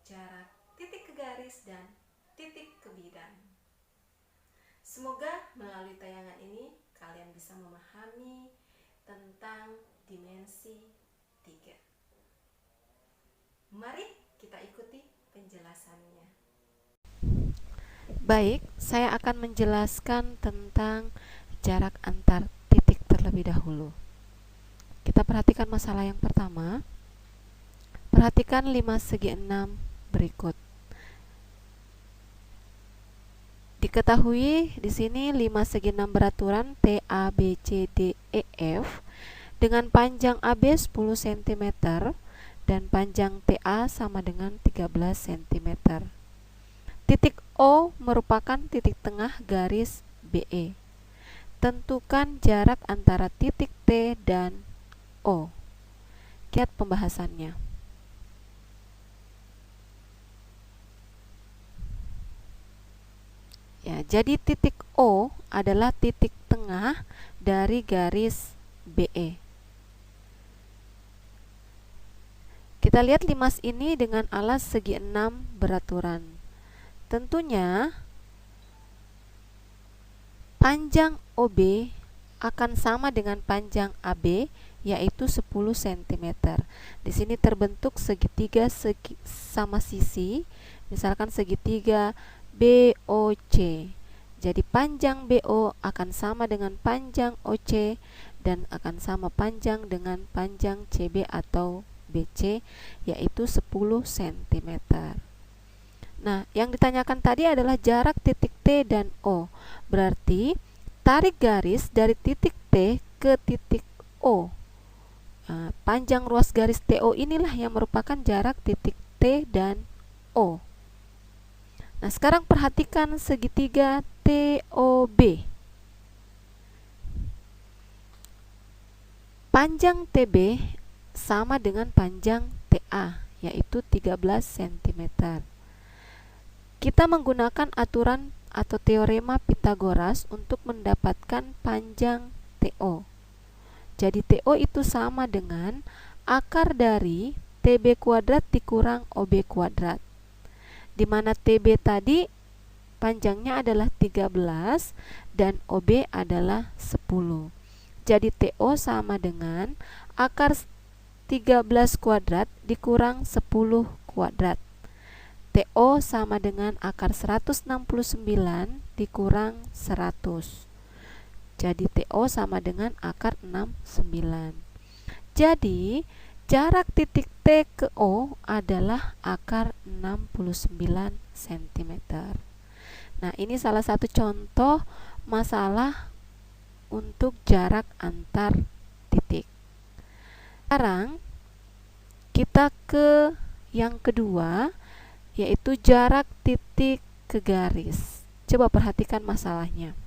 jarak titik ke garis dan titik ke bidang. Semoga melalui tayangan ini kalian bisa memahami tentang dimensi 3. Mari kita ikuti penjelasannya. Baik, saya akan menjelaskan tentang jarak antar titik terlebih dahulu. Kita perhatikan masalah yang pertama. Perhatikan 5 segi 6 berikut. Diketahui di sini 5 segi 6 beraturan T, A, B, C, D, E, F dengan panjang AB 10 cm dan panjang TA sama dengan 13 cm. Titik O merupakan titik tengah garis BE. Tentukan jarak antara titik T dan O. Lihat pembahasannya. Ya, jadi titik O adalah titik tengah dari garis BE. Kita lihat limas ini dengan alas segi 6 beraturan. Tentunya panjang OB akan sama dengan panjang AB, yaitu 10 cm. Di sini terbentuk segitiga sama sisi, misalkan segitiga BOC. Jadi panjang BO akan sama dengan panjang OC dan akan sama panjang dengan panjang CB atau BC, yaitu 10 cm. Nah, yang ditanyakan tadi adalah jarak titik T dan O. Berarti tarik garis dari titik T ke titik O. Panjang ruas garis TO inilah yang merupakan jarak titik T dan O. Nah, sekarang perhatikan segitiga TOB. Panjang TB sama dengan panjang TA, yaitu 13 cm. Kita menggunakan aturan atau teorema Pythagoras untuk mendapatkan panjang TO. Jadi TO itu sama dengan akar dari TB kuadrat dikurang OB kuadrat, di mana TB tadi panjangnya adalah 13 dan OB adalah 10. Jadi TO sama dengan akar 13 kuadrat dikurang 10 kuadrat. TO sama dengan akar 169 dikurang 100. Jadi TO sama dengan akar 69. Jadi jarak titik T ke O adalah akar 69 cm. Nah, ini salah satu contoh masalah untuk jarak antar titik. Sekarang kita ke yang kedua, yaitu jarak titik ke garis. Coba perhatikan masalahnya.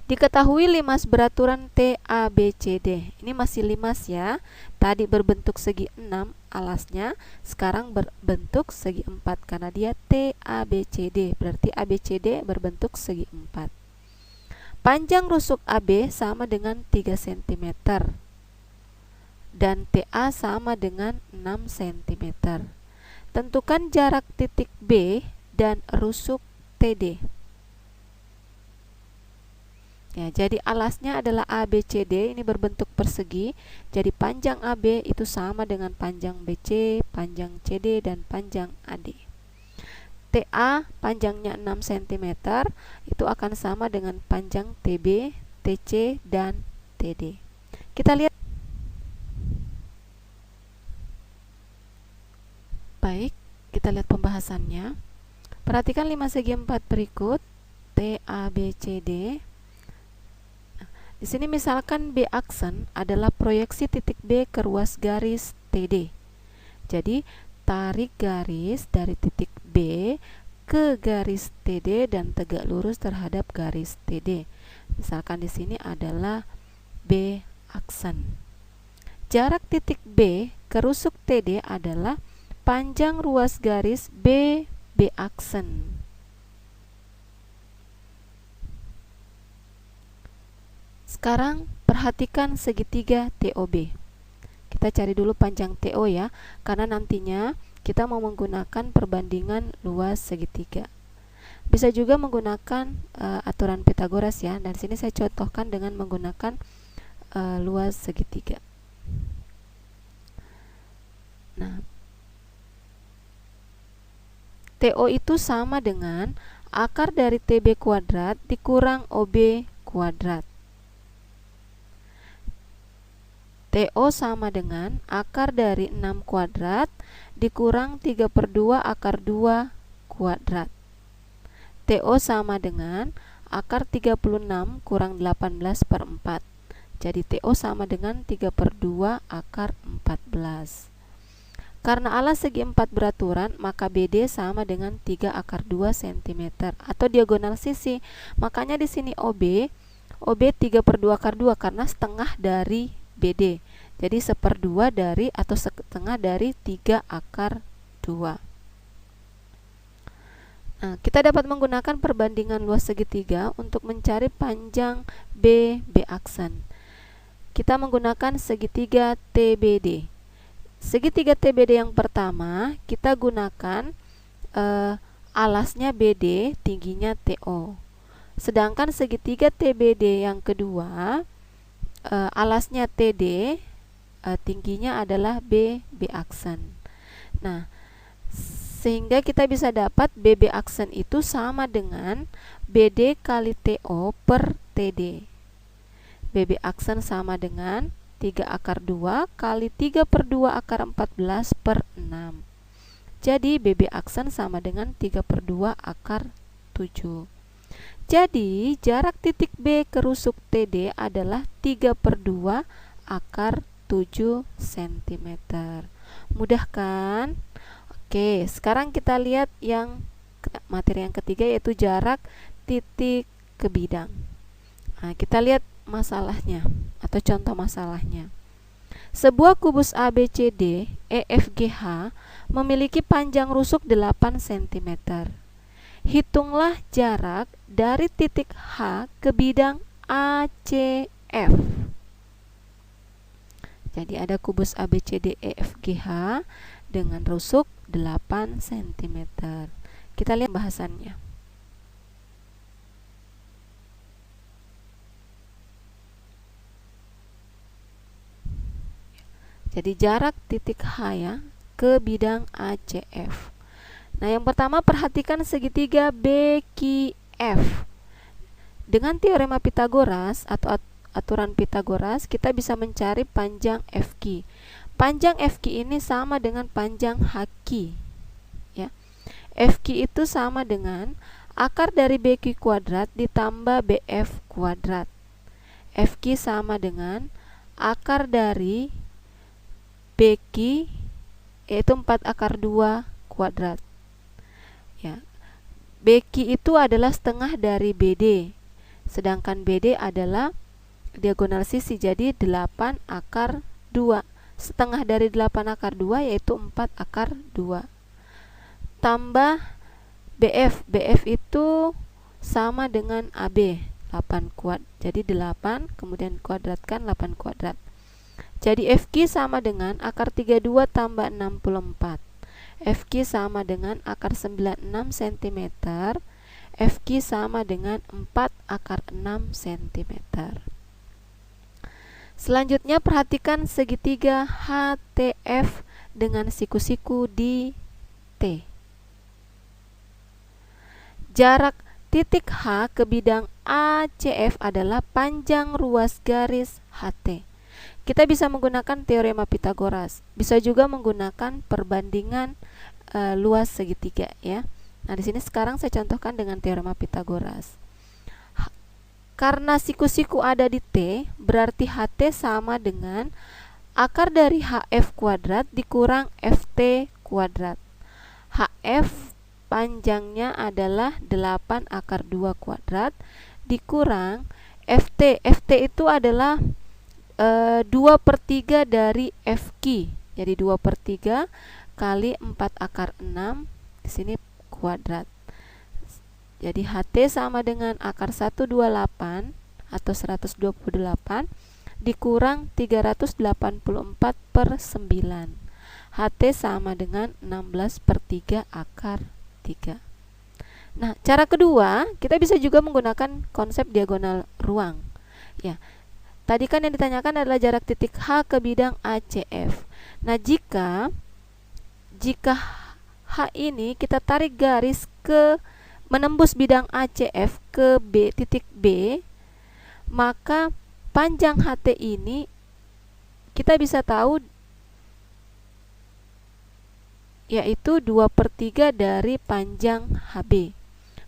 Diketahui limas beraturan TABCD. Ini masih limas ya. Tadi berbentuk segi 6 alasnya, sekarang berbentuk segi 4 karena dia TABCD. Berarti ABCD berbentuk segi 4. Panjang rusuk AB sama dengan 3 cm dan TA sama dengan 6 cm. Tentukan jarak titik B dan rusuk TD. Ya, jadi alasnya adalah ABCD, ini berbentuk persegi. Jadi panjang AB itu sama dengan panjang BC, panjang CD, dan panjang AD. TA panjangnya 6 cm, itu akan sama dengan panjang TB, TC, dan TD. Kita lihat. Baik, kita lihat pembahasannya. Perhatikan 5 segi 4 berikut. TABCD. Di sini misalkan B aksen adalah proyeksi titik B ke ruas garis TD. Jadi tarik garis dari titik B ke garis TD dan tegak lurus terhadap garis TD. Misalkan di sini adalah B aksen. Jarak titik B ke rusuk TD adalah panjang ruas garis B aksen. Sekarang perhatikan segitiga TOB. Kita cari dulu panjang TO ya, karena nantinya kita mau menggunakan perbandingan luas segitiga. Bisa juga menggunakan aturan Pythagoras ya. Dan sini saya contohkan dengan menggunakan luas segitiga. Nah, TO itu sama dengan akar dari TB kuadrat dikurang OB kuadrat. TO sama dengan akar dari 6 kuadrat dikurang 3/2 akar 2 kuadrat. TO sama dengan akar 36 kurang 18/4. Jadi TO sama dengan 3/2 akar 14. Karena alas segi 4 beraturan, maka BD sama dengan 3 akar 2 cm atau diagonal sisi. Makanya di sini OB 3/2 akar 2 karena setengah dari BD. Jadi 1/2 dari atau setengah dari 3 akar 2. Nah, kita dapat menggunakan perbandingan luas segitiga untuk mencari panjang B aksen. Kita menggunakan segitiga TBD. Segitiga TBD yang pertama kita gunakan alasnya BD, tingginya TO. Sedangkan segitiga TBD yang kedua alasnya TD, tingginya adalah B aksen. Nah, sehingga kita bisa dapat BB aksen itu sama dengan BD kali TO per TD. BB aksen sama dengan 3 akar 2 kali 3/2 akar 14 per 6. Jadi BB aksen sama dengan 3/2 akar 7. Jadi jarak titik B ke rusuk TD adalah 3/2 akar 7 cm. Mudah kan? Oke, sekarang kita lihat yang materi yang ketiga, yaitu jarak titik ke bidang. Nah, kita lihat masalahnya atau contoh masalahnya. Sebuah kubus ABCD EFGH memiliki panjang rusuk 8 cm. Hitunglah jarak dari titik H ke bidang ACF. Jadi ada kubus ABCD EFGH dengan rusuk 8 cm. Kita lihat bahasannya. Jadi jarak titik H ya ke bidang ACF. Nah, yang pertama perhatikan segitiga BQF. Dengan teorema Pythagoras atau aturan Pythagoras, kita bisa mencari panjang FQ. Panjang FQ ini sama dengan panjang HQ. Ya. FQ itu sama dengan akar dari BQ kuadrat ditambah BF kuadrat. FQ sama dengan akar dari BQ yaitu 4 akar 2 kuadrat. Ya. BQ itu adalah setengah dari BD. Sedangkan BD adalah diagonal sisi, jadi 8 akar 2. Setengah dari 8 akar 2 yaitu 4 akar 2. Tambah BF. BF itu sama dengan AB, 8 kuadrat. Jadi 8 kemudian kuadratkan 8 kuadrat. Jadi FQ sama dengan akar 32 tambah 64. FQ sama dengan akar 96 cm. FQ sama dengan 4 akar 6 cm. Selanjutnya perhatikan segitiga HTF dengan siku-siku di T. Jarak titik H ke bidang ACF adalah panjang ruas garis HT. Kita bisa menggunakan teorema Pythagoras, bisa juga menggunakan perbandingan luas segitiga ya. Nah, di sini sekarang saya contohkan dengan teorema Pythagoras. Karena siku-siku ada di T, berarti HT sama dengan akar dari HF kuadrat dikurang FT kuadrat. HF panjangnya adalah 8 akar 2 kuadrat dikurang FT. FT itu adalah 2/3 dari FQ. Jadi 2/3 kali 4 akar 6 di sini kuadrat. Jadi HT sama dengan akar 128 atau 128 dikurang 384/9. HT sama dengan 16/3 akar 3. Nah, cara kedua, kita bisa juga menggunakan konsep diagonal ruang. Ya, tadi kan yang ditanyakan adalah jarak titik H ke bidang ACF. Nah, jika H ini kita tarik garis ke menembus bidang ACF ke titik B, maka panjang HT ini kita bisa tahu yaitu 2/3 dari panjang HB.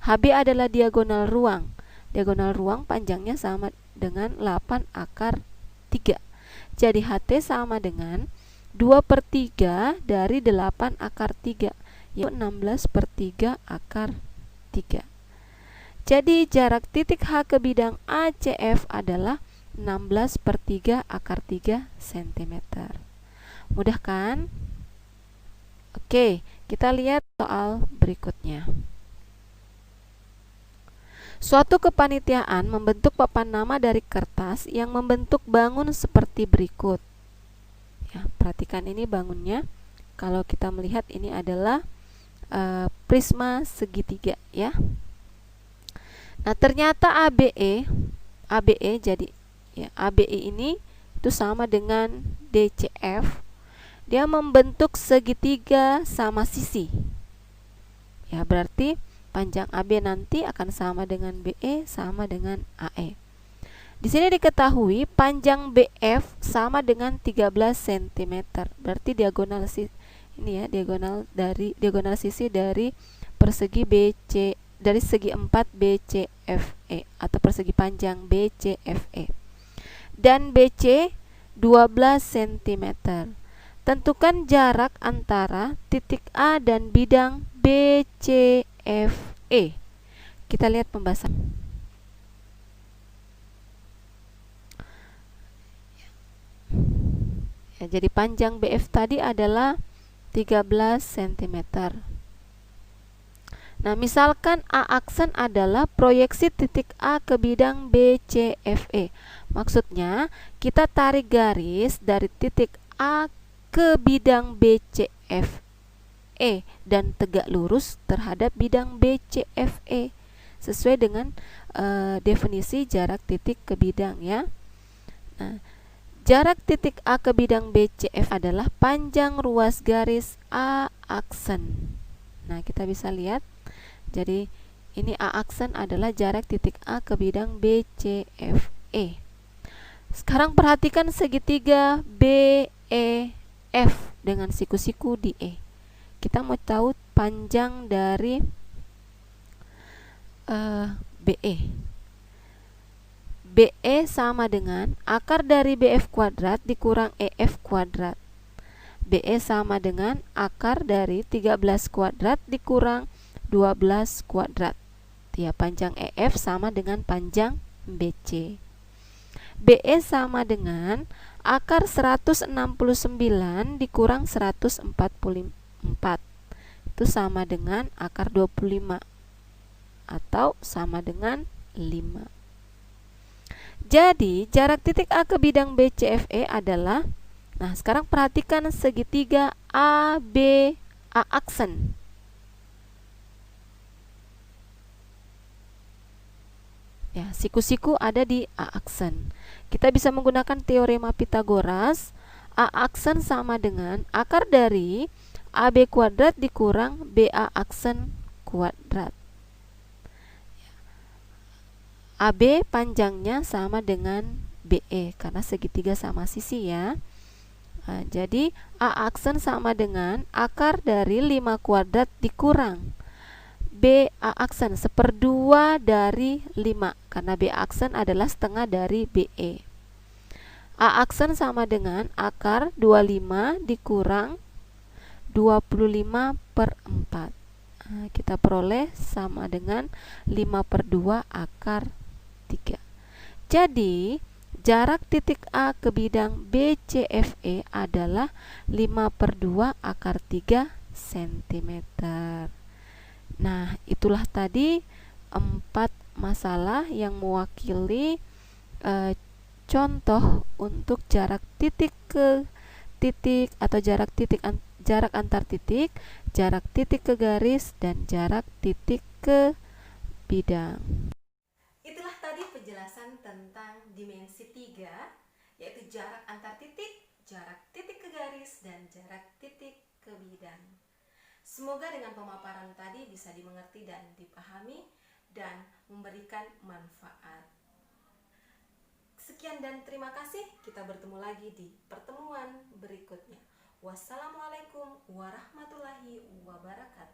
HB adalah diagonal ruang. Diagonal ruang panjangnya sama dengan 8 akar 3. Jadi HT sama dengan 2/3 dari 8 akar 3, yaitu 16/3 akar 3. Jadi jarak titik H ke bidang ACF adalah 16/3 akar 3 cm. Mudah kan? Oke, kita lihat soal berikutnya. Suatu kepanitiaan membentuk papan nama dari kertas yang membentuk bangun seperti berikut. Ya, perhatikan ini bangunnya. Kalau kita melihat ini adalah prisma segitiga, ya. Nah, ternyata ABE jadi ya, ABE ini itu sama dengan DCF. Dia membentuk segitiga sama sisi. Ya, berarti panjang AB nanti akan sama dengan BE sama dengan AE. Di sini diketahui panjang BF sama dengan 13 cm. Berarti diagonal sisi dari persegi BC dari segi 4 BCFE atau persegi panjang BCFE. Dan BC 12 cm. Tentukan jarak antara titik A dan bidang BCFE. Kita lihat pembahasan. Ya, jadi panjang BF tadi adalah 13 cm. Nah, misalkan A aksen adalah proyeksi titik A ke bidang BCFE. Maksudnya, kita tarik garis dari titik A ke bidang BCFE dan tegak lurus terhadap bidang BCFE sesuai dengan definisi jarak titik ke bidang, ya. Nah, jarak titik A ke bidang BCF adalah panjang ruas garis A aksen. Nah, kita bisa lihat. Jadi, ini A aksen adalah jarak titik A ke bidang BCFE. Sekarang perhatikan segitiga BEF dengan siku-siku di E. Kita mau tahu panjang dari BE. BE sama dengan akar dari BF kuadrat dikurang EF kuadrat. BE sama dengan akar dari 13 kuadrat dikurang 12 kuadrat. Ya, panjang EF sama dengan panjang BC. BE sama dengan akar 169 dikurang 144. Itu sama dengan akar 25 atau sama dengan 5. Jadi, jarak titik A ke bidang BCFE adalah, nah sekarang perhatikan segitiga AB A aksen. Ya, siku-siku ada di A aksen. Kita bisa menggunakan teorema Pythagoras. A aksen sama dengan akar dari AB kuadrat dikurang BA aksen kuadrat. AB panjangnya sama dengan BE karena segitiga sama sisi, ya. Nah, jadi A aksen sama dengan akar dari 5 kuadrat dikurang BA aksen 1/2 dari 5 karena BA aksen adalah setengah dari BE. A aksen sama dengan akar 25 dikurang 25/4. Nah, kita peroleh sama dengan 5/2 akar 3. Jadi, jarak titik A ke bidang BCFE adalah 5/2 akar 3 cm. Nah, itulah tadi 4 masalah yang mewakili contoh untuk jarak titik ke titik atau jarak titik jarak antar titik, jarak titik ke garis, dan jarak titik ke bidang. Itulah tadi penjelasan tentang dimensi 3, yaitu jarak antar titik, jarak titik ke garis, dan jarak titik ke bidang. Semoga dengan pemaparan tadi bisa dimengerti dan dipahami dan memberikan manfaat. Sekian dan terima kasih. Kita bertemu lagi di pertemuan berikutnya. Wassalamualaikum warahmatullahi wabarakatuh.